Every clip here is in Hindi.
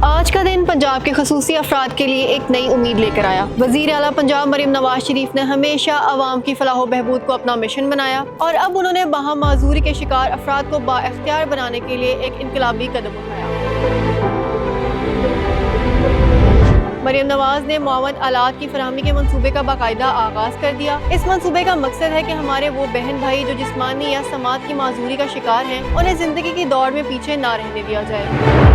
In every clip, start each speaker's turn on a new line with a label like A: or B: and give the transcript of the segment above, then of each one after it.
A: आज का दिन पंजाब के खसूसी अफराद के लिए एक नई उम्मीद लेकर आया। वज़ीर आला पंजाब मरीम नवाज शरीफ ने हमेशा अवाम की फलाह बहबूद को अपना मिशन बनाया और अब उन्होंने वहाँ माजूरी के शिकार अफराद को बाइख्तियार बनाने के लिए एक इनकलाबी कदम उठाया। मरीम नवाज ने मुआवनत आलात की फराहमी के मंसूबे का बाकायदा आगाज कर दिया। इस मंसूबे का मकसद है कि हमारे वो बहन भाई जो जिस्मानी या समात की माजूरी का शिकार हैं, उन्हें जिंदगी की दौड़ में पीछे ना रहने दिया जाए।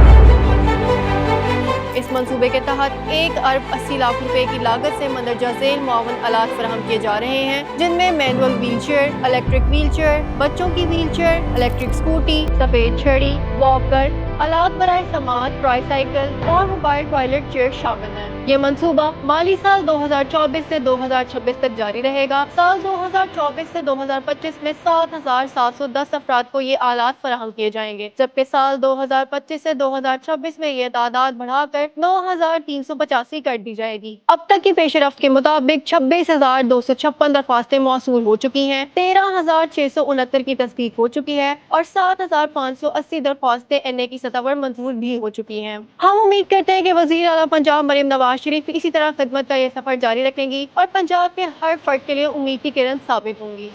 A: इस मंसूबे के तहत 1 अरब 80 लाख रुपए की लागत से मंदरजा झेल मुआवन आलात फराहम किए जा रहे हैं, जिनमें manual wheel chair, electric wheel chair, बच्चों की व्हील चेयर, इलेक्ट्रिक स्कूटी, सफेद छड़ी, वॉकर, आलात बराए समात, ट्राईसाइकिल और मोबाइल टॉयलेट चेयर शामिल हैं। ये मंसूबा माली साल 2024 से 2026 तक जारी रहेगा। साल 2024 से 2025 में 7,710 अफराद को ये आलात फराहम किए जाएंगे, जबकि साल 2025 से 2026 में ये तादाद बढ़ाकर 9,385 कर दी जाएगी। अब तक की पेशरफ्त के मुताबिक 26,256 दरख्वास्तें मौसूल हो चुकी हैं, 13,669 की तस्दीक हो चुकी है और 7,580 दरख्वास्तें NA की सतह पर मंजूर भी हो चुकी हैं। हम उम्मीद करते हैं कि वज़ीर आला पंजाब मरीम नवाज शरीफ इसी तरह खिदमत का ये सफर जारी रखेंगी और पंजाब के हर फर्द के लिए उम्मीद की किरण साबित होंगी।